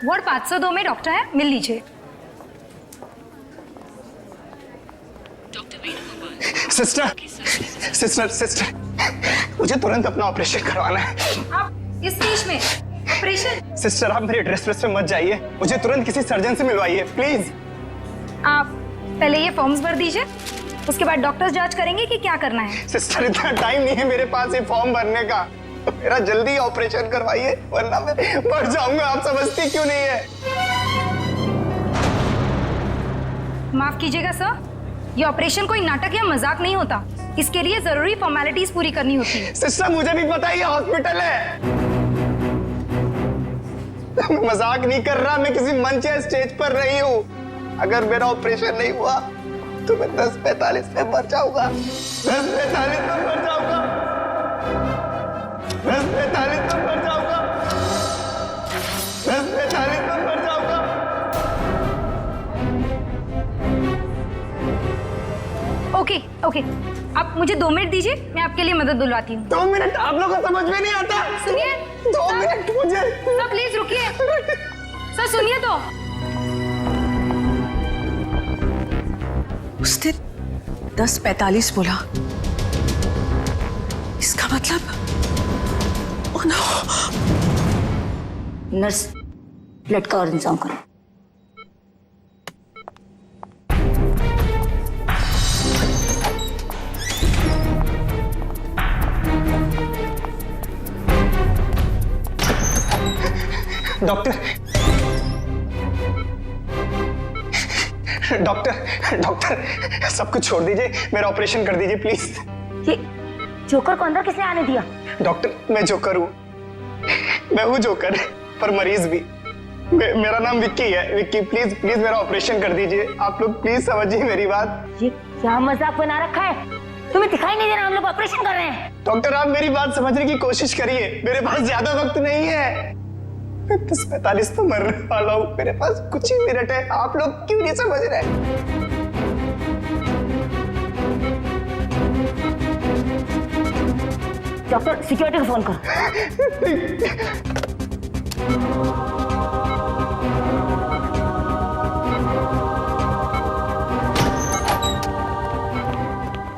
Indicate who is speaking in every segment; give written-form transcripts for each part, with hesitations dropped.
Speaker 1: Ward 502 में doctor है, मिल लीजिए।
Speaker 2: सिस्टर सिस्टर सिस्टर, मुझे तुरंत अपना ऑपरेशन करवाना है।
Speaker 1: आप इस स्टेज में ऑपरेशन?
Speaker 2: सिस्टर आप मेरी ड्रेस में मत जाइए, मुझे तुरंत किसी सर्जन से मिलवाइए प्लीज।
Speaker 1: आप पहले ये फॉर्म्स भर दीजिए, उसके बाद डॉक्टर्स जांच करेंगे कि क्या करना है।
Speaker 2: सिस्टर इतना टाइम नहीं है मेरे पास ये फॉर्म भरने का, तो मेरा जल्दी ऑपरेशन करवाइए वरना मैं मर जाऊंगा। आप समझती क्यों नहीं है?
Speaker 1: माफ कीजिएगा सर, ये ऑपरेशन कोई नाटक या मजाक नहीं होता, इसके लिए जरूरी फॉर्मेलिटीज पूरी करनी होती है।
Speaker 2: सिस्टर मुझे भी पता है ये हॉस्पिटल है, मजाक नहीं कर रहा, मैं किसी मंच या स्टेज पर नहीं हूँ। अगर मेरा ऑपरेशन नहीं हुआ तो मैं 10:45 में मर जाऊंगा। 10:45 में मर जाऊंगा। 10:45 में मर जाऊंगा। 10:45 में मर जाऊंगा।
Speaker 1: ओके ओके, आप मुझे 2 मिनट दीजिए, मैं आपके लिए मदद बुलवाती हूँ।
Speaker 2: 2 मिनट आप लोगों को समझ में नहीं आता।
Speaker 1: सुनिए
Speaker 2: 2 मिनट मुझे।
Speaker 1: सर प्लीज रुकिए, सर सुनिए तो।
Speaker 3: उसने 10:45 बोला, इसका मतलब ओह नो।
Speaker 4: नर्स, ब्लड का और इंतजाम करो।
Speaker 2: डॉक्टर डॉक्टर डॉक्टर सब कुछ छोड़ दीजिए, मेरा ऑपरेशन कर दीजिए प्लीज।
Speaker 4: ये जोकर को अंदर किसने आने दिया?
Speaker 2: डॉक्टर मैं जोकर हूँ, मैं हूँ जोकर पर मरीज भी। मेरा नाम विक्की है। विक्की प्लीज प्लीज मेरा ऑपरेशन कर दीजिए, आप लोग प्लीज समझिए मेरी बात।
Speaker 4: ये क्या मजाक बना रखा है? तुम्हें दिखाई नहीं दे रहा हम लोग ऑपरेशन कर रहे हैं?
Speaker 2: डॉक्टर आप मेरी बात समझने की कोशिश करिए, मेरे पास ज्यादा वक्त नहीं है, मैं 10:45 तो मरने वाला हूँ, मेरे पास कुछ ही मिनट है, आप लोग क्यों नहीं समझ रहे?
Speaker 4: डॉक्टर सिक्योरिटी को फोन करो।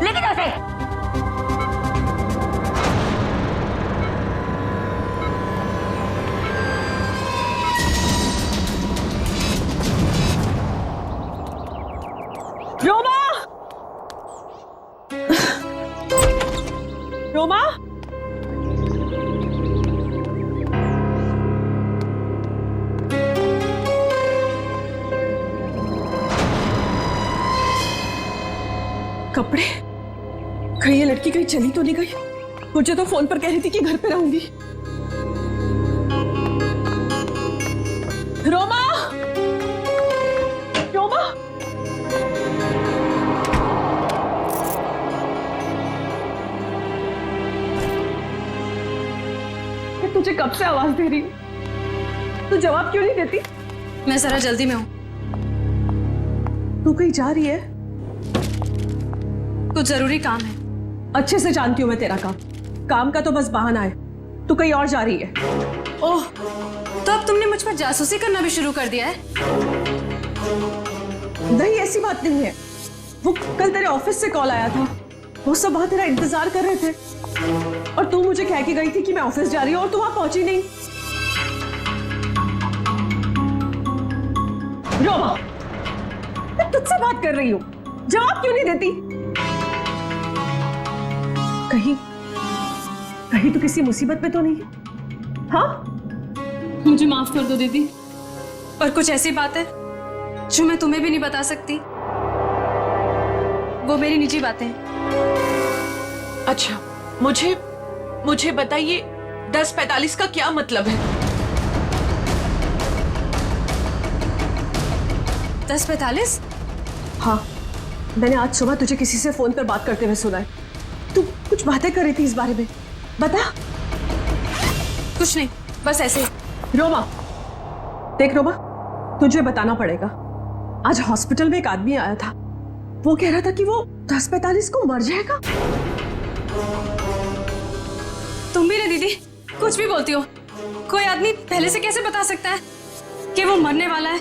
Speaker 4: लेके जाओ इसे।
Speaker 3: रोमा, रोमा, कपड़े कहीं ये लड़की कहीं चली तो नहीं गई? मुझे तो फोन पर कह रही थी कि घर पे रहूंगी। रोमा, रोमा, मैं तुझे कब से आवाज दे रही हूँ, तू जवाब क्यों नहीं देती?
Speaker 1: मैं जरा जल्दी में हूँ।
Speaker 3: तू कहीं जा रही है?
Speaker 1: कुछ जरूरी काम है।
Speaker 3: अच्छे से जानती हूँ मैं तेरा काम का तो बस बहाना है, तू कहीं और जा रही है।
Speaker 1: ओह, तो अब तुमने मुझ पर जासूसी करना भी शुरू कर दिया है?
Speaker 3: नहीं ऐसी बात नहीं है, वो कल तेरे ऑफिस से कॉल आया था, वो सब वहां तेरा इंतजार कर रहे थे और तू मुझे कह के गई थी कि मैं ऑफिस जा रही हूँ और तू वहां पहुंची नहीं। रोमा, मैं तुझसे बात कर रही हूँ, जवाब क्यों नहीं देती? कहीं कहीं तू किसी मुसीबत में तो नहीं है? हाँ,
Speaker 1: मुझे माफ कर दो दीदी, पर कुछ ऐसी बात है जो मैं तुम्हें भी नहीं बता सकती, वो मेरी निजी बातें हैं।
Speaker 5: अच्छा, मुझे बताइए 10:45 का क्या मतलब है?
Speaker 1: 10:45?
Speaker 3: हाँ, मैंने आज सुबह तुझे किसी से फोन पर बात करते हुए सुना है। तू कुछ बातें कर रही थी इस बारे में, बता।
Speaker 1: कुछ नहीं, बस ऐसे।
Speaker 3: रोमा, देख रोमा, तुझे बताना पड़ेगा। आज हॉस्पिटल में एक आदमी आया था, वो कह रहा था कि वो 10:45 को मर जाएगा।
Speaker 1: तुम भी ना दीदी, कुछ भी बोलती हो। कोई आदमी पहले से कैसे बता सकता है? कि वो मरने वाला है।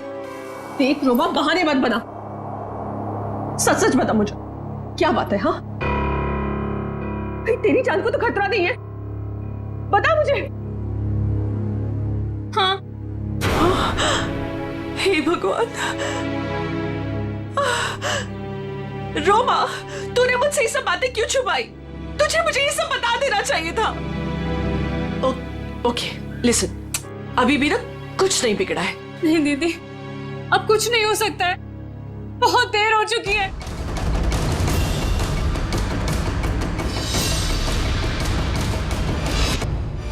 Speaker 3: देख रोमा, बहाने मत बना, सच सच बता मुझे, क्या बात है? हाँ भाई, तेरी जान को तो खतरा नहीं है, बता मुझे।
Speaker 1: हाँ,
Speaker 5: हे भगवान। रोमा, तूने मुझसे ये सब बातें क्यों छुपाई? तुझे मुझे ये सब बता देना चाहिए था। ओके लिसन, अभी भी ना कुछ नहीं बिगड़ा है।
Speaker 1: नहीं दीदी, अब कुछ नहीं हो सकता है, बहुत देर हो चुकी है।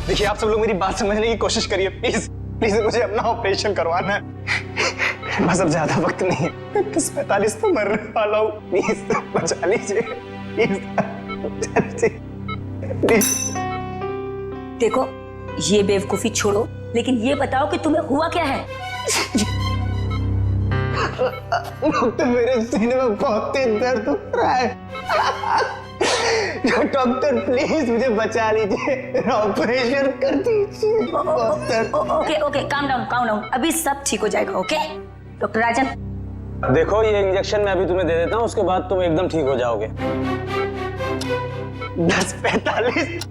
Speaker 2: देखिए, आप सब लोग मेरी बात समझने की कोशिश करिए, प्लीज प्लीज, मुझे अपना ऑपरेशन करवाना है। बस अब ज्यादा वक्त नहीं है, 10:45 तो मरने वाला हूँ, प्लीज बचा लीजिए, प्लीज।
Speaker 4: देखो, ये बेवकूफी छोड़ो, लेकिन ये बताओ कि तुम्हें हुआ क्या है?
Speaker 2: डॉक्टर, मेरे सीने में बहुत तेज दर्द हो रहा है। डॉक्टर प्लीज मुझे बचा लीजिए, ऑपरेशन कर दीजिए doctor.
Speaker 4: Okay okay, calm down, अभी सब ठीक हो जाएगा। ओके डॉक्टर राजन,
Speaker 6: देखो, ये इंजेक्शन मैं अभी तुम्हें दे देता हूँ, उसके बाद तुम एकदम ठीक हो जाओगे।
Speaker 2: 10:45।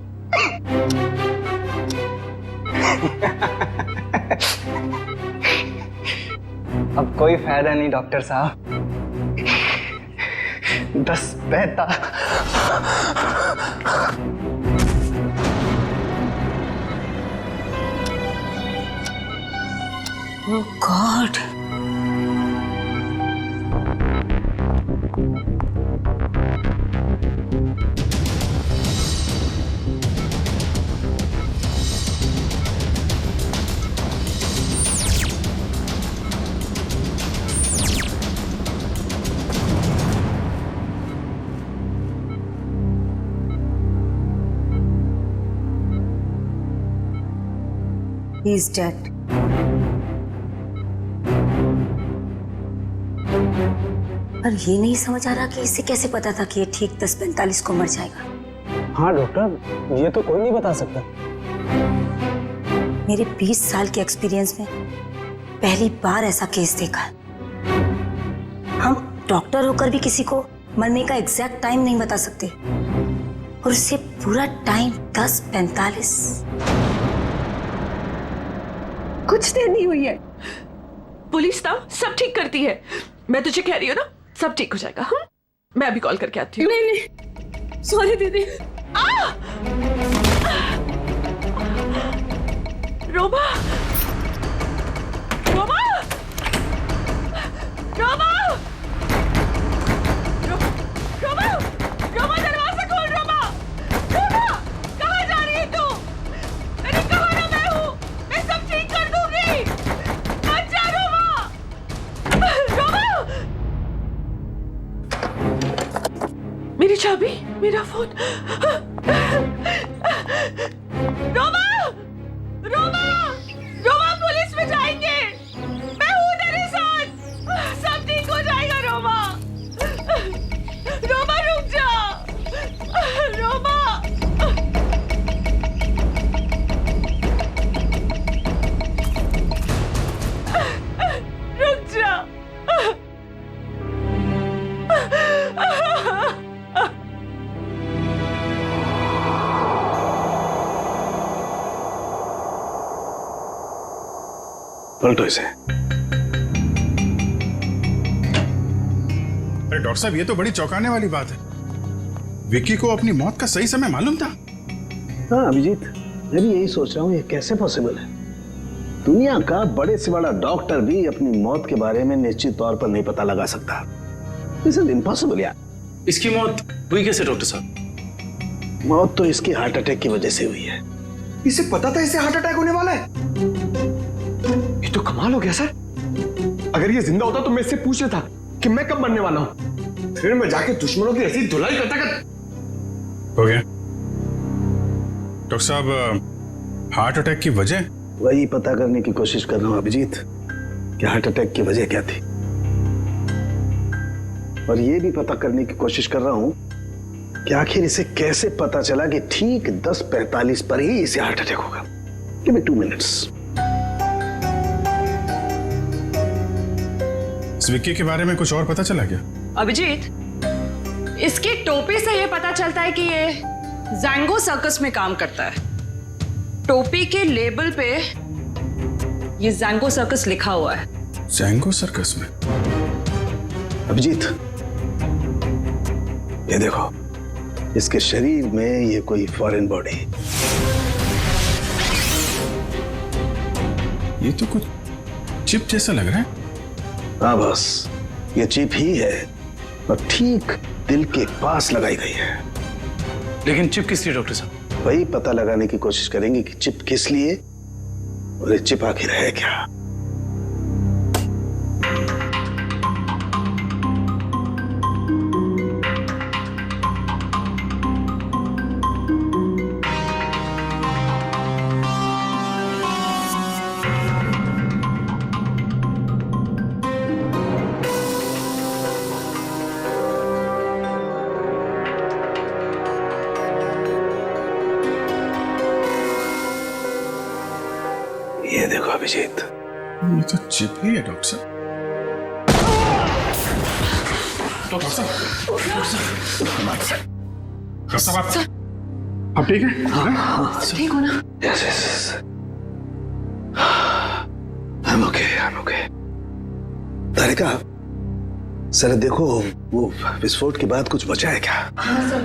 Speaker 2: अब कोई फायदा नहीं डॉक्टर साहब, 10:45।
Speaker 4: ओह गॉड, he is dead. पर ये नहीं समझ आ रहा कि इसे कैसे पता था कि ये ठीक 10:45 को मर जाएगा।
Speaker 6: हाँ डॉक्टर, ये तो कोई नहीं बता सकता।
Speaker 4: मेरे 20 साल के एक्सपीरियंस में पहली बार ऐसा केस देखा। हम डॉक्टर होकर भी किसी को मरने का एग्जैक्ट टाइम नहीं बता सकते, और उससे पूरा टाइम 10:45।
Speaker 3: कुछ देर नहीं हुई है।
Speaker 5: पुलिस ना सब ठीक करती है, मैं तुझे कह रही हूँ ना, सब ठीक हो जाएगा। हाँ, मैं अभी कॉल करके आती हूँ।
Speaker 3: नहीं, सॉरी दीदी।
Speaker 5: रोमा, रोमा, रोमा, रोमा, रोमा, दरवाजा खोल। रोमा, रोमा, कहाँ जा रही है तू? अरे कहाँ ना, मैं हूँ, मैं सब ठीक कर दूंगी। अच्छा रोमा, रोमा, मेरी चाबी, मेरा फोन। रोमा, रोमा, रोमा, पुलिस में जाएंगे, मैं हूँ तेरे साथ, सब ठीक हो जाएगा। रोमा, रोमा रुक जा, रोमा, रुक जा।
Speaker 7: पलटो इसे।
Speaker 8: अरे डॉक्टर साहब, ये तो बड़ी चौंकाने वाली बात है। विक्की को अपनी मौत का सही समय मालूम था?
Speaker 7: हाँ अभिजीत, मैं भी यही सोच रहा हूँ, ये कैसे पॉसिबल है? दुनिया का बड़े से बड़ा डॉक्टर भी अपनी मौत के बारे में निश्चित तौर पर नहीं पता लगा सकता। दिस इज इम्पॉसिबल यार।
Speaker 9: इसकी मौत हुई कैसे डॉक्टर साहब?
Speaker 7: मौत तो इसकी हार्ट अटैक की वजह से हुई है।
Speaker 2: इसे पता था इसे हार्ट अटैक होने वाला है? ये तो कमाल हो गया सर। अगर ये जिंदा होता तो मैं इससे पूछ लेता कि मैं कब मरने वाला हूं, फिर मैं जाके दुश्मनों की ऐसी धुलाई करता
Speaker 8: हो गया। डॉक्टर साहब, हार्ट अटैक की वजह?
Speaker 7: वही पता करने की कोशिश कर रहा हूं अभिजीत कि हार्ट अटैक की वजह क्या थी, और ये भी पता करने की कोशिश कर रहा हूं कि आखिर इसे कैसे पता चला कि ठीक 10:45 पर ही इसे हार्ट अटैक होगा। Give me 2 minutes.
Speaker 8: इस विक्की के बारे में कुछ और पता चला क्या?
Speaker 5: अभिजीत, इसकी टोपी से ये पता चलता है कि ये जैंगो सर्कस में काम करता है। टोपी के लेबल पे ये जैंगो सर्कस लिखा हुआ है।
Speaker 8: जैंगो सर्कस में?
Speaker 7: अभिजीत, ये देखो, इसके शरीर में ये कोई फॉरेन बॉडी।
Speaker 8: ये तो कुछ चिप जैसा लग रहा है।
Speaker 7: हाँ बस, ये चिप ही है और ठीक दिल के पास लगाई गई है।
Speaker 9: लेकिन चिप किस लिए डॉक्टर साहब?
Speaker 7: वही पता लगाने की कोशिश करेंगे कि चिप किस लिए और ये चिप आखिर है क्या। ये देखो अभिजीत,
Speaker 8: ये तो चिप ही है डॉक्टर साहब। डॉक्टर साहब, आप ठीक है?
Speaker 5: ठीक हो ना?
Speaker 7: Yes yes, I am okay. Tarika, sir देखो, वो विस्फोट के बाद कुछ बचा है क्या?
Speaker 5: हाँ सर।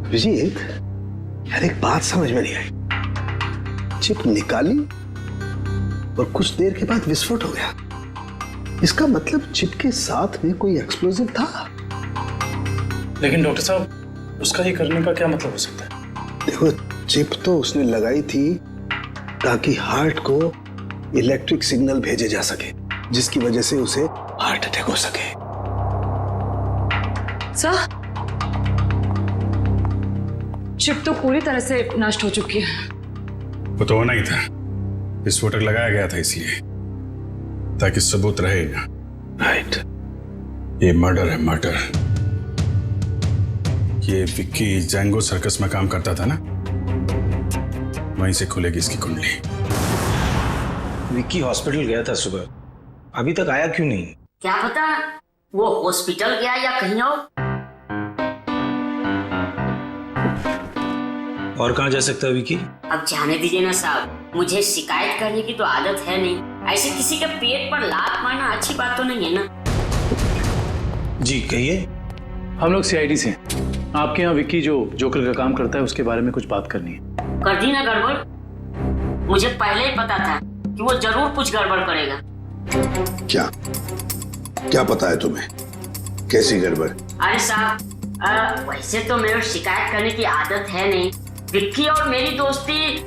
Speaker 7: अभिजीत, यार एक बात समझ में नहीं आई। चिप निकाली और कुछ देर के बाद विस्फोट हो गया। इसका मतलब चिप के साथ में कोई एक्सप्लोजिव था।
Speaker 9: लेकिन डॉक्टर साहब, उसका ये करने का क्या मतलब हो सकता है?
Speaker 7: देखो, चिप तो उसने लगाई थी ताकि हार्ट को इलेक्ट्रिक सिग्नल भेजे जा सके, जिसकी वजह से उसे हार्ट अटैक हो सके।
Speaker 5: सर, चिप तो पूरी तरह से नष्ट हो चुकी है।
Speaker 8: वो तो होना ही था। विस्फोटक लगाया गया था इसलिए, ताकि सबूत रहेगा।
Speaker 7: राइट।
Speaker 8: ये मर्डर है, मर्डर। ये विक्की जैंगो सर्कस में काम करता था ना, वहीं से खुलेगी इसकी कुंडली।
Speaker 6: विक्की हॉस्पिटल गया था सुबह, अभी तक आया क्यों नहीं?
Speaker 4: क्या पता वो हॉस्पिटल गया या कहीं
Speaker 6: और कहाँ जा सकता है विक्की?
Speaker 4: अब जाने दीजिए ना साहब, मुझे शिकायत करने की तो आदत है नहीं। ऐसे किसी के पेट पर लात मारना अच्छी बात तो नहीं है ना।
Speaker 6: जी कहिए।
Speaker 9: हम लोग सीआईडी से हैं। आपके यहाँ विक्की जो जोकर का काम करता है उसके बारे में कुछ बात करनी है।
Speaker 4: कर दी ना गड़बड़? मुझे पहले ही पता था कि वो जरूर कुछ गड़बड़ करेगा।
Speaker 7: क्या पता है तुम्हें? कैसी गड़बड़?
Speaker 4: अरे साहब, वैसे तो मेरे शिकायत करने की आदत है नहीं। विक्की और मेरी दोस्ती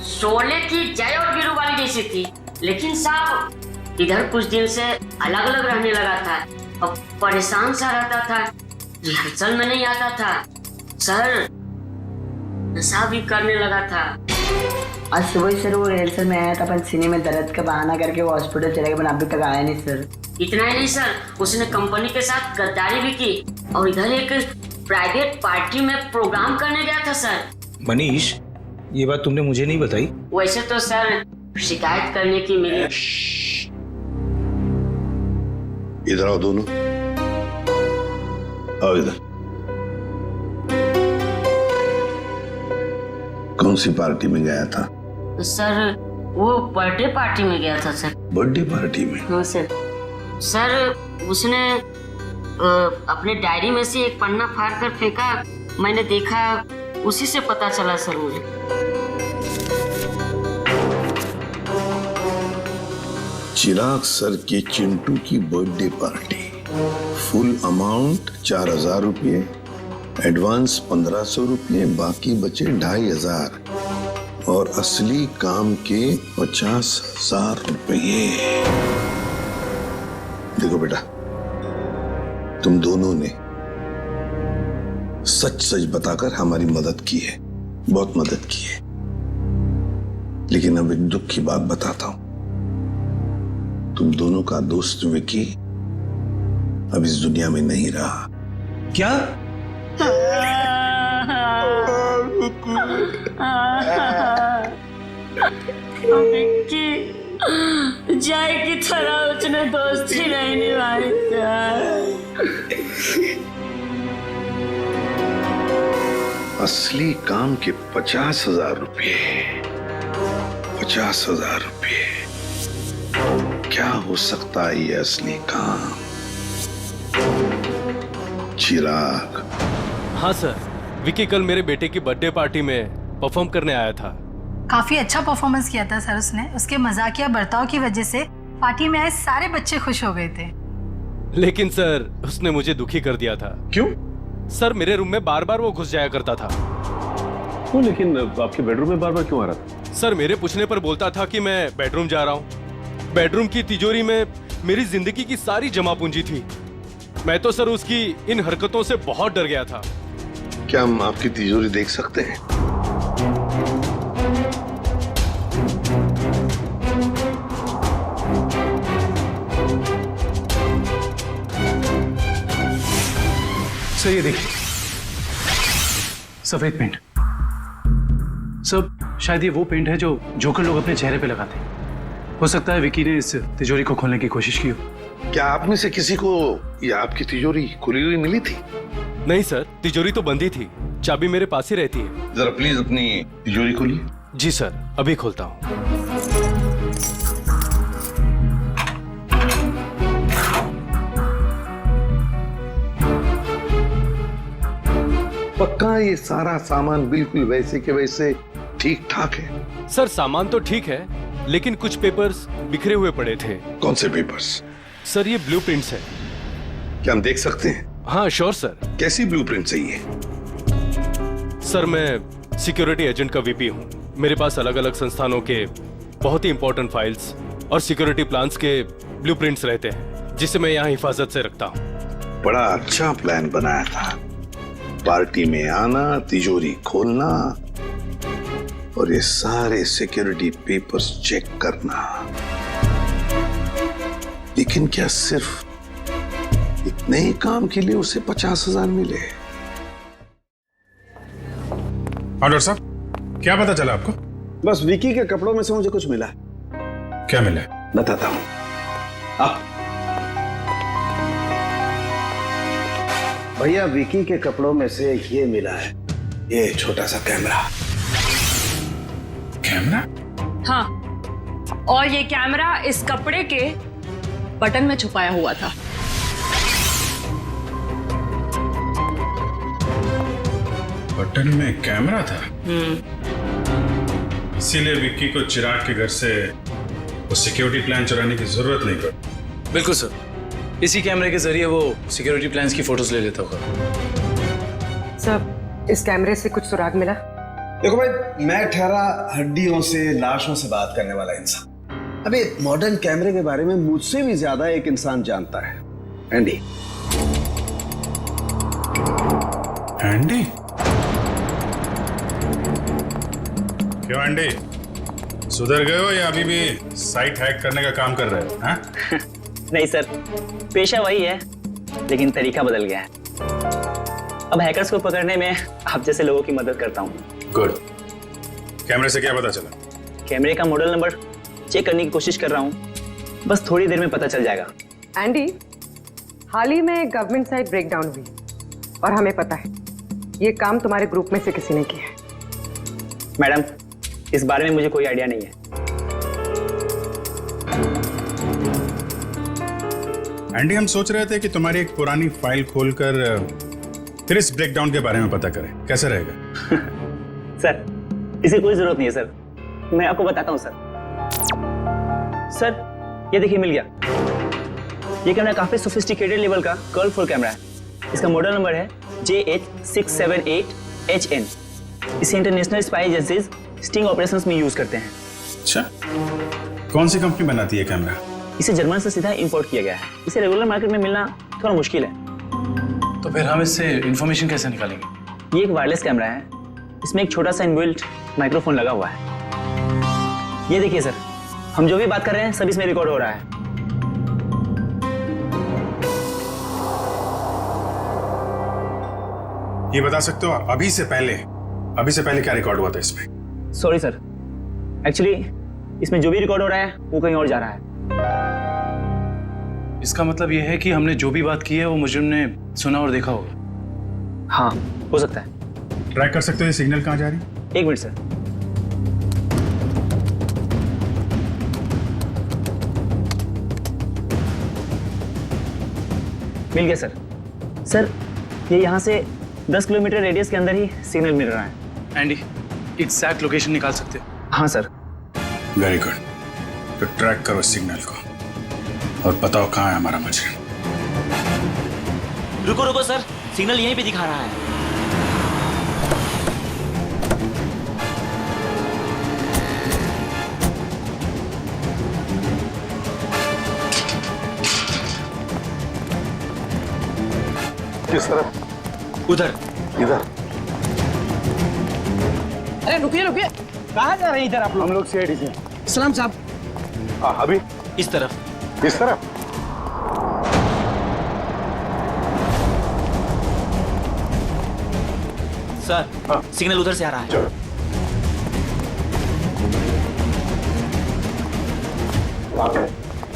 Speaker 4: शोले की जय और वीरू वाली जैसी थी, लेकिन साहब इधर कुछ दिन से अलग अलग रहने लगा था और परेशान सा रहता था, रिहर्सल में नहीं आता था सर, नशा भी करने लगा था।
Speaker 10: आज सुबह सर वो रिहर्सल में आया था, पर सीने में दर्द का बहाना करके वो हॉस्पिटल चले गए, पर अभी तक आया नहीं सर।
Speaker 4: इतना ही नहीं सर, उसने कंपनी के साथ गद्दारी भी की और इधर एक प्राइवेट पार्टी में प्रोग्राम करने गया था सर।
Speaker 6: मनीष, ये बात तुमने मुझे नहीं बताई।
Speaker 4: वैसे तो सर शिकायत करने की मेरी।
Speaker 7: इधर आओ दोनों, आओ इधर। कौन सी पार्टी में गया था?
Speaker 4: सर वो बर्थडे पार्टी में गया था सर।
Speaker 7: बर्थडे पार्टी में?
Speaker 4: हाँ सर। सर उसने अपने डायरी में से एक पन्ना फाड़ कर फेंका, मैंने देखा, उसी से पता चला सर मुझे।
Speaker 7: चिराग सर के चिंटू की बर्थडे पार्टी, फुल अमाउंट 4000 रुपये, एडवांस 1500 रुपये, बाकी बचे 2500 और असली काम के 50,000 रुपये। देखो बेटा, तुम दोनों ने सच सच बताकर हमारी मदद की है, बहुत मदद की है। लेकिन अब एक दुख की बात बताता हूं, तुम दोनों का दोस्त विकी अब इस दुनिया में नहीं रहा।
Speaker 6: क्या?
Speaker 4: विक्की जय की तरह उसने दोस्ती नहीं निभाई सर।
Speaker 7: असली काम के 50,000 रुपये, 50,000 रुपये, क्या हो सकता है ये असली काम? चिराग।
Speaker 11: हाँ सर, विकी कल मेरे बेटे की बर्थडे पार्टी में परफॉर्म करने आया था।
Speaker 1: काफी अच्छा परफॉर्मेंस किया था सर उसने। उसके मजाकिया बर्ताव की वजह से पार्टी में आए सारे बच्चे खुश हो गए थे।
Speaker 11: लेकिन सर उसने मुझे दुखी कर दिया था।
Speaker 9: क्यों?
Speaker 11: सर मेरे रूम में बार बार वो घुस जाया करता था।
Speaker 9: वो लेकिन आपके बेडरूम में बार बार क्यों आ रहा था?
Speaker 11: सर मेरे पूछने पर बोलता था कि मैं बेडरूम जा रहा हूँ। बेडरूम की तिजोरी में मेरी जिंदगी की सारी जमा पूंजी थी। मैं तो सर उसकी इन हरकतों से बहुत डर गया था।
Speaker 7: क्या हम आपकी तिजोरी देख सकते हैं?
Speaker 9: सर ये देखिए, सफेद पेंट। सर शायद ये वो पेंट है जो जोकर लोग अपने चेहरे पे लगाते हैं। हो सकता है विकी ने इस तिजोरी को खोलने की कोशिश की हो।
Speaker 7: क्या आप में से किसी को ये आपकी तिजोरी खुली हुई मिली थी?
Speaker 11: नहीं सर, तिजोरी तो बंद ही थी। चाबी मेरे पास ही रहती है।
Speaker 7: जरा प्लीज अपनी तिजोरी खोलिए।
Speaker 11: जी सर, अभी खोलता हूँ।
Speaker 7: पक्का ये सारा सामान बिल्कुल वैसे के वैसे ठीक ठाक है?
Speaker 11: सर सामान तो ठीक है, लेकिन कुछ पेपर्स बिखरे हुए पड़े थे।
Speaker 7: कौन से पेपर्स?
Speaker 11: सर ये ब्लूप्रिंट्स है।
Speaker 7: क्या हम देख सकते हैं?
Speaker 11: हाँ श्योर सर।
Speaker 7: कैसी ब्लूप्रिंट चाहिए?
Speaker 11: सर मैं सिक्योरिटी एजेंट का वीपी हूँ। मेरे पास अलग अलग संस्थानों के बहुत ही इंपॉर्टेंट फाइल्स और सिक्योरिटी प्लान्स के ब्लूप्रिंट्स रहते हैं, जिसे मैं यहाँ हिफाजत से रखता हूँ।
Speaker 7: बड़ा अच्छा प्लान बनाया था। पार्टी में आना, तिजोरी खोलना और ये सारे सिक्योरिटी पेपर्स चेक करना। लेकिन क्या सिर्फ इतने ही काम के लिए उसे 50,000 मिले?
Speaker 8: डॉक्टर साहब, क्या पता चला आपको?
Speaker 7: बस विकी के कपड़ों में से मुझे कुछ मिला।
Speaker 8: क्या मिला?
Speaker 7: बताता हूं। भैया, विकी के कपड़ों में से ये मिला है, ये छोटा सा कैमरा।
Speaker 8: कैमरा?
Speaker 3: हाँ, और ये कैमरा इस कपड़े के बटन में छुपाया हुआ था।
Speaker 8: बटन में कैमरा था? इसीलिए विक्की को चिराग के घर से वो सिक्योरिटी प्लान चुराने की जरूरत नहीं पड़ी।
Speaker 9: बिल्कुल सर, इसी कैमरे के जरिए वो सिक्योरिटी प्लान्स की फोटोज ले लेता होगा।
Speaker 12: सर, इस कैमरे से कुछ सुराग मिला?
Speaker 7: देखो भाई, मैं ठहरा हड्डियों से, लाशों से बात करने वाला इंसान। अबे मॉडर्न कैमरे के बारे में मुझसे भी ज्यादा एक इंसान जानता है, एंडी।
Speaker 8: एंडी? क्यों एंडी, सुधर गए हो या अभी भी साइट हैक करने का काम कर रहे हो? हाँ?
Speaker 13: नहीं सर, पेशा वही है, लेकिन तरीका बदल गया है। अब हैकर्स को पकड़ने में आप जैसे लोगों की मदद करता हूँ।
Speaker 8: गुड। कैमरे से क्या पता चला?
Speaker 13: कैमरे का मॉडल नंबर चेक करने की कोशिश कर रहा हूँ, बस थोड़ी देर में पता चल जाएगा।
Speaker 12: एंडी, हाल ही में गवर्नमेंट साइट ब्रेकडाउन हुई और हमें पता है ये काम तुम्हारे ग्रुप में से किसी ने किया है।
Speaker 13: मैडम, इस बारे में मुझे कोई आइडिया नहीं है।
Speaker 8: एंडी, हम सोच रहे थे कि तुम्हारी एक पुरानी फाइल खोलकर फिर इस ब्रेकडाउन के बारे में पता करें, कैसा रहेगा?
Speaker 13: सर, इसकी कोई जरूरत नहीं है सर, मैं आपको बताता हूँ सर। सर, ये देखिए मिल गया। ये कैमरा काफी सोफिस्टिकेटेड लेवल का कर्व फुल कैमरा है। इसका मॉडल नंबर है JH678HN। इसे international spy agencies sting operations में यूज करते हैं।
Speaker 8: अच्छा, कौन सी कंपनी बनाती है कैमरा?
Speaker 13: इसे जर्मन से सीधा इंपोर्ट किया गया है। इसे रेगुलर मार्केट में मिलना थोड़ा मुश्किल है।
Speaker 9: तो फिर हम इससे इंफॉर्मेशन कैसे निकालेंगे?
Speaker 13: ये एक वायरलेस कैमरा है, इसमें एक छोटा सा इनबिल्ट माइक्रोफोन लगा हुआ है। ये देखिए सर, हम जो भी बात कर रहे हैं सब इसमें रिकॉर्ड हो रहा है।
Speaker 8: ये बता सकते हो अभी से पहले क्या रिकॉर्ड हुआ था इसमें?
Speaker 13: सॉरी सर, एक्चुअली इसमें जो भी रिकॉर्ड हो रहा है वो कहीं और जा रहा है।
Speaker 9: इसका मतलब यह है कि हमने जो भी बात की है वो मुजरिम ने सुना और देखा होगा।
Speaker 13: हाँ, हो सकता है।
Speaker 8: ट्रैक कर सकते हो सिग्नल कहाँ जा रही है?
Speaker 13: 1 मिनट सर। मिल गया सर। सर, ये यहाँ से 10 किलोमीटर रेडियस के अंदर ही सिग्नल मिल रहा है।
Speaker 9: एंडी, एग्जैक्ट लोकेशन निकाल सकते हो?
Speaker 13: हाँ सर।
Speaker 8: Very good. तो ट्रैक करो सिग्नल को और बताओ कहाँ है हमारा मुजरिम।
Speaker 13: रुको रुको सर, सिग्नल यहीं पे दिखा रहा है।
Speaker 7: किस तरफ?
Speaker 13: उधर।
Speaker 7: इधर?
Speaker 5: अरे रुकिए रुकिए, कहाँ जा रहे हैं इधर आप लोग?
Speaker 7: हम लोग सीआईडी से।
Speaker 5: सलाम साहब।
Speaker 7: अभी
Speaker 13: इस तरफ।
Speaker 7: इस तरफ?
Speaker 13: सर, सिग्नल उधर से आ रहा है।
Speaker 7: चलो।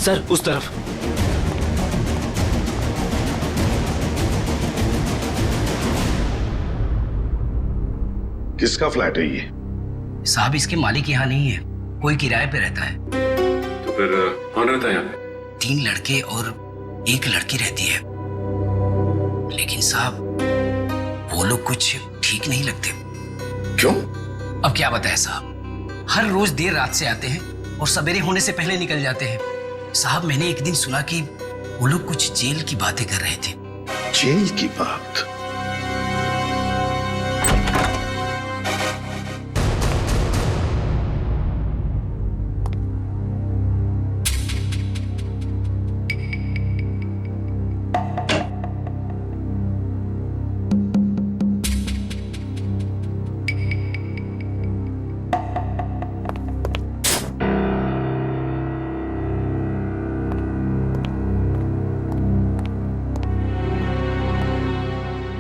Speaker 13: सर, उस तरफ।
Speaker 7: किसका फ्लैट है ये?
Speaker 14: साहब, इसके मालिक यहाँ नहीं है, कोई किराए पे रहता है।
Speaker 8: तो फिर कौन रहता है यहाँ पे?
Speaker 14: 3 लड़के और 1 लड़की रहती है। लेकिन साहब, वो लोग कुछ ठीक नहीं लगते।
Speaker 7: क्यों?
Speaker 14: अब क्या बताएं साहब, हर रोज देर रात से आते हैं और सवेरे होने से पहले निकल जाते हैं। साहब, मैंने एक दिन सुना कि वो लोग कुछ जेल की बातें कर रहे थे।
Speaker 7: जेल की बात?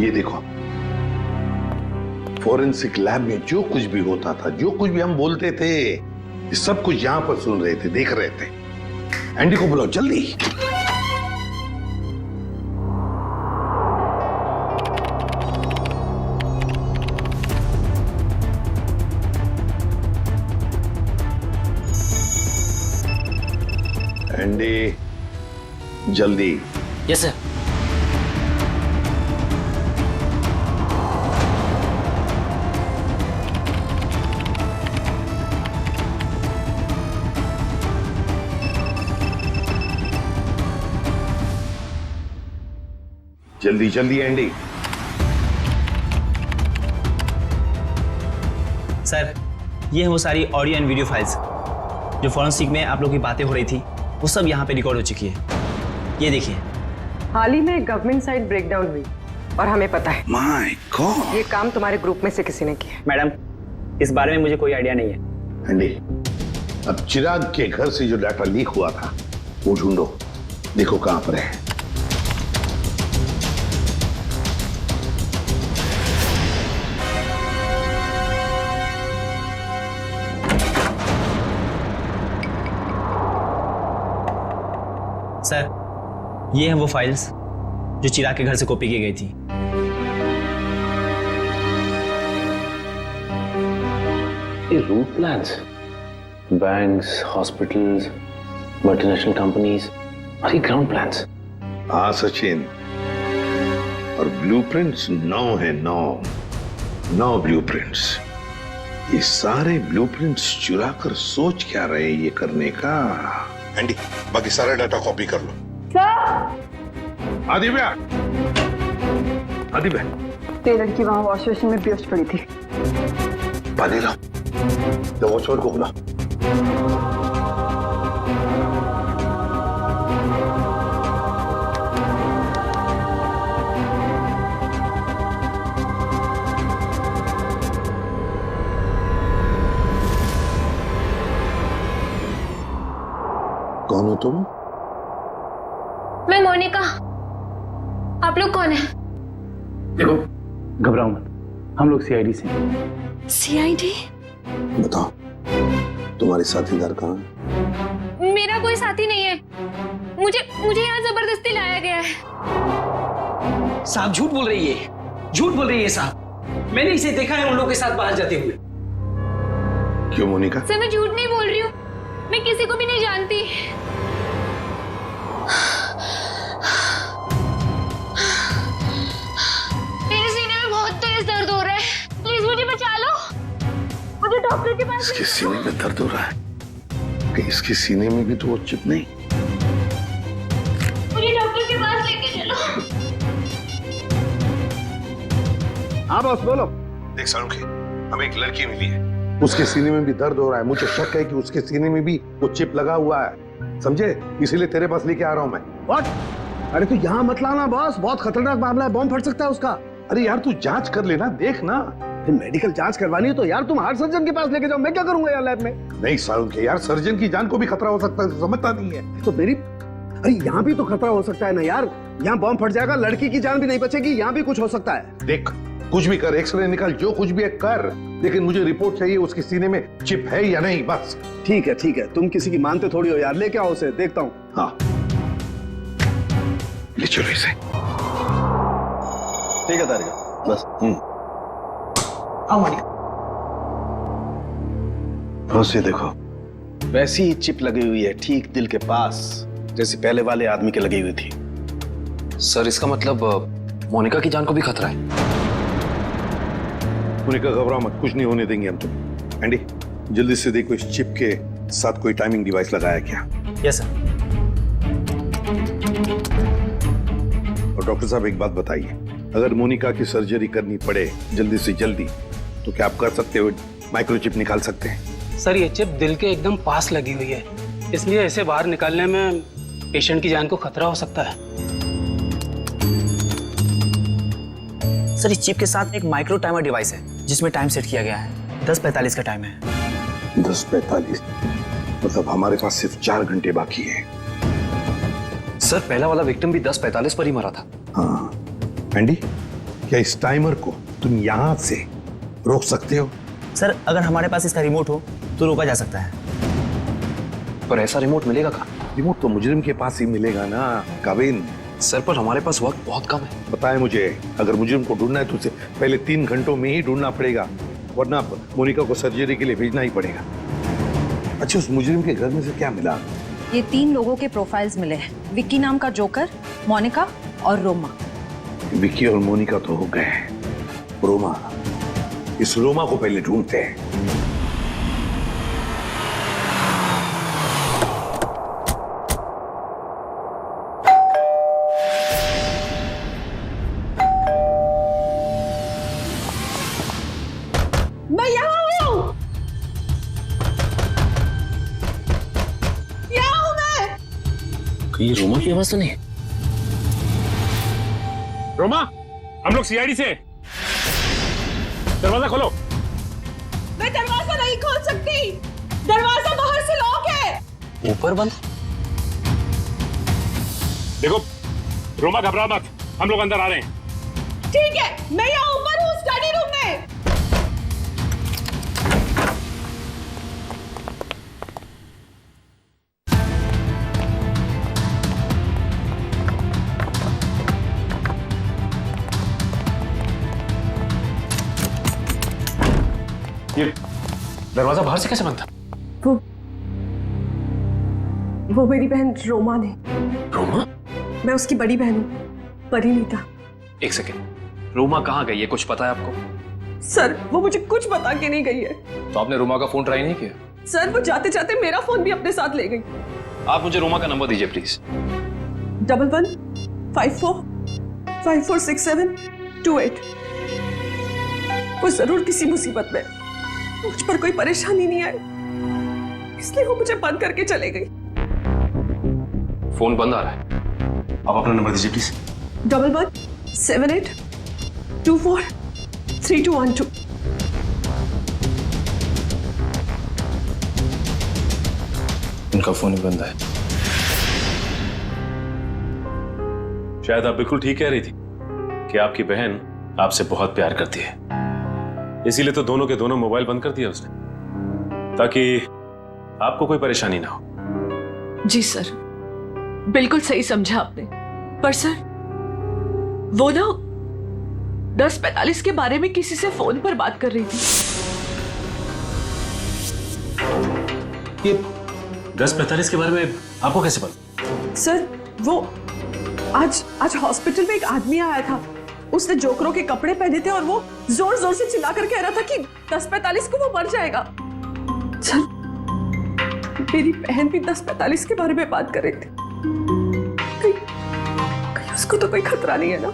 Speaker 7: ये देखो, फोरेंसिक लैब में जो कुछ भी होता था, जो कुछ भी हम बोलते थे, ये सब कुछ यहां पर सुन रहे थे, देख रहे थे। एंडी को बुलाओ जल्दी। एंडी, जल्दी।
Speaker 13: Yes sir.
Speaker 7: जल्दी जल्दी एंडी।
Speaker 13: सर, ये है वो सारी ऑडियो एंड वीडियो फाइल्स जो फॉरेंसिक में आप लोग की बातें हो रही थी, वो सब यहाँ पे रिकॉर्ड हो चुकी है। ये देखिए।
Speaker 12: हाल ही में गवर्नमेंट साइड ब्रेकडाउन हुई और हमें पता है।
Speaker 7: माय गॉड,
Speaker 12: ये काम तुम्हारे ग्रुप में से किसी ने किया।
Speaker 13: मैडम, इस बारे में मुझे कोई आइडिया नहीं है।
Speaker 7: एंडी, अब चिराग के घर से जो डाटा लीक हुआ था वो ढूंढो, देखो कहां पर है।
Speaker 13: सर, ये हैं वो फाइल्स जो चिराग के घर से कॉपी की गई थी।
Speaker 15: ये route plans, banks, hospitals, multinational companies और ये ग्राउंड प्लान्स।
Speaker 7: हाँ सचिन, और ब्लूप्रिंट्स 9 है, 9 ब्लूप्रिंट्स। ये सारे ब्लूप्रिंट्स चुरा कर सोच क्या रहे ये करने का? एंडी, बाकी सारा डाटा कॉपी कर लो। आदिव्या, आदिव्या,
Speaker 16: ये लड़की वहां वॉश बेसिन में बेहोश पड़ी थी।
Speaker 7: पानी लाओ, तो वॉचमैन को बुला। कौन हो तुम?
Speaker 17: मैं मोनिका। आप लोग कौन है?
Speaker 9: देखो, घबराओ मत, हम लोग सीआईडी से हैं।
Speaker 17: सीआईडी?
Speaker 7: बताओ, तुम्हारे साथीदार कहाँ हैं?
Speaker 17: मेरा कोई साथी नहीं है। मुझे यहाँ जबरदस्ती लाया गया है।
Speaker 14: साहब झूठ बोल रही है, झूठ बोल रही है साहब। मैंने इसे देखा है उन लोगों के साथ बाहर जाते हुए।
Speaker 7: क्यों मोनिका?
Speaker 17: सर मैं झूठ नहीं बोल रही हूँ, मैं किसी को भी नहीं जानती। मेरे सीने में बहुत तेज दर्द हो रहा है, प्लीज मुझे बचा लो। मुझे डॉक्टर के पास।
Speaker 7: इसके सीने में दर्द हो रहा है कि इसके सीने में भी तो वो चिप नहीं?
Speaker 17: मुझे डॉक्टर के पास लेके चलो।
Speaker 7: हाँ बॉस बोलो। देख सारुखी, हमें एक लड़की मिली है, उसके सीने में भी दर्द हो रहा है। मुझे शक है कि उसके सीने में भी वो चिप लगा हुआ है, समझे? इसीलिए तेरे पास लेके आ रहा हूं मैं। व्हाट? अरे तू यहाँ मत लाना बॉस, बहुत खतरनाक मामला है, बॉम्ब फट सकता है उसका। अरे यार तू जांच कर लेना, देख ना। मेडिकल जांच करवानी है तो यार तुम हार्ट सर्जन के पास लेके जाओ, मैं क्या करूंगा यार लैब में? नहीं सारुखी यार, सर्जन की जान को भी खतरा हो सकता है, समझता नहीं है तो मेरी। अरे यहाँ भी तो खतरा हो सकता है ना यार, यहाँ बॉम्ब फट जाएगा, लड़की की जान भी नहीं बचेगी, यहाँ भी कुछ हो सकता है। देख कुछ भी कर, एक्सरे निकाल, जो कुछ भी है कर, लेकिन मुझे रिपोर्ट चाहिए उसके सीने में चिप है या नहीं, बस। ठीक है, तुम किसी की मानते थोड़ी हो यार, लेके आओ उसे, देखता हूँ। हाँ ले चलो इसे। ठीक है तारिका, बस। बस ये देखो, वैसी ही चिप लगी हुई है ठीक दिल के पास, जैसे पहले वाले आदमी के लगी हुई थी।
Speaker 15: सर इसका मतलब मोनिका की जान को भी खतरा है?
Speaker 7: मोनिका घबराओ मत, कुछ नहीं होने देंगे हम तुम। एंडी जल्दी से देखो इस चिप के साथ कोई टाइमिंग डिवाइस लगाया क्या?
Speaker 13: Yes sir.
Speaker 7: और डॉक्टर साहब एक बात बताइए, अगर मोनिका की सर्जरी करनी पड़े जल्दी से जल्दी तो क्या आप कर सकते हो? माइक्रोचिप निकाल सकते हैं?
Speaker 9: सर ये चिप दिल के एकदम पास लगी हुई है, इसलिए इसे बाहर निकालने में पेशेंट की जान को खतरा हो सकता है।
Speaker 13: सर इस चिप के साथ एक माइक्रो टाइमर डिवाइस है जिसमें टाइम सेट किया गया है, 10:45 का टाइम है।
Speaker 7: 10:45 मतलब हमारे पास सिर्फ 4 घंटे बाकी है।
Speaker 15: सर पहला वाला विक्टिम भी 10:45 पर ही मरा था।
Speaker 7: हाँ एंडी, क्या इस टाइमर को तुम यहां से रोक सकते हो?
Speaker 13: सर अगर हमारे पास इसका रिमोट हो तो रोका जा सकता है।
Speaker 15: पर ऐसा रिमोट मिलेगा कहाँ?
Speaker 7: रिमोट तो मुजरिम के पास ही मिलेगा ना काबिन।
Speaker 15: सर पर हमारे पास वक्त बहुत कम है।
Speaker 7: बताए मुझे, अगर मुजरिम को ढूंढना है तो उसे पहले 3 घंटों में ही ढूंढना पड़ेगा, वरना मोनिका को सर्जरी के लिए भेजना ही पड़ेगा। अच्छा उस मुजरिम के घर में से क्या मिला?
Speaker 18: ये 3 लोगों के प्रोफाइल्स मिले हैं, विक्की नाम का जोकर, मोनिका और रोमा।
Speaker 7: विक्की और मोनिका तो हो गए, रोमा, इस रोमा को पहले ढूंढते हैं।
Speaker 3: मैं यहाँ हूँ, यहाँ हूँ मैं।
Speaker 15: ये रोमा की आवाज तो नहीं?
Speaker 19: रोमा, हम लोग सीआईडी से, दरवाजा खोलो।
Speaker 3: मैं दरवाजा नहीं खोल सकती, दरवाजा बाहर से लॉक है।
Speaker 15: ऊपर बंद?
Speaker 19: देखो रोमा घबरा मत, हम लोग अंदर आ रहे हैं।
Speaker 3: ठीक है, मैं यहाँ ऊपर हूँ स्टडी रूम में।
Speaker 15: ये दरवाजा बाहर से कैसे बंद था?
Speaker 3: वो मेरी बहन रोमा ने।
Speaker 15: रोमा?
Speaker 3: मैं उसकी बड़ी बहन हूँ, परिणीता।
Speaker 15: एक सेकेंड, रोमा कहाँ गई है, कुछ पता है आपको?
Speaker 3: सर वो मुझे कुछ बता के नहीं गई है।
Speaker 15: तो आपने रोमा का फोन ट्राई नहीं किया?
Speaker 3: सर वो जाते जाते मेरा फोन भी अपने साथ ले गई।
Speaker 15: आप मुझे रोमा का नंबर दीजिए प्लीज।
Speaker 3: 1154546728। वो जरूर किसी मुसीबत में, मुझ पर कोई परेशानी नहीं आई, इसलिए वो मुझे बंद करके चले गई।
Speaker 15: फोन बंद आ रहा है, आप अपना नंबर दीजिए प्लीज।
Speaker 3: 1178243212।
Speaker 15: उनका फोन ही बंद है।
Speaker 11: शायद आप बिल्कुल ठीक कह रही थी कि आपकी बहन आपसे बहुत प्यार करती है, इसीलिए तो दोनों के दोनों मोबाइल बंद कर दिया उसने, ताकि आपको कोई परेशानी ना हो।
Speaker 5: जी सर, बिल्कुल सही समझा आपने। पर सर, वो ना 10:45 के बारे में किसी से फोन पर बात कर रही थी।
Speaker 9: ये 10:45 के बारे में आपको कैसे पता?
Speaker 3: सर, वो आज हॉस्पिटल में एक आदमी आया था। उसने जोकरों के कपड़े पहने थे और वो जोर जोर से चिल्लाकर कह रहा था कि 10:45 को वो मर जाएगा। सर, मेरी बहन भी 10:45 के बारे में बात कर रही थी। कहीं उसको तो कोई खतरा नहीं है ना?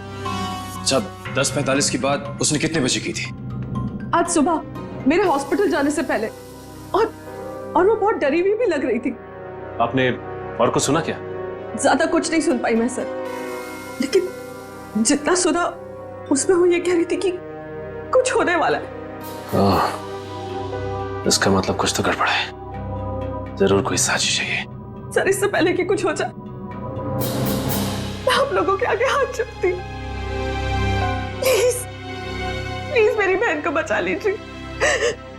Speaker 15: जब 10:45 की बात उसने कितने बजे की थी?
Speaker 3: आज सुबह मेरे हॉस्पिटल जाने से पहले। और वो बहुत डरी हुई भी लग रही थी।
Speaker 15: आपने और कुछ सुना क्या?
Speaker 3: ज्यादा कुछ नहीं सुन पाई मैं सर, लेकिन जितना सुना उसमें वो ये कह रही थी कि कुछ होने वाला है।
Speaker 15: इसका मतलब कुछ तो गड़बड़ है, जरूर कोई साजिश है ये।
Speaker 3: सर, इससे पहले कि कुछ हो जाए मैं आप लोगों के आगे हाथ जोड़ती हूं। प्लीज प्लीज मेरी बहन को बचा लीजिए,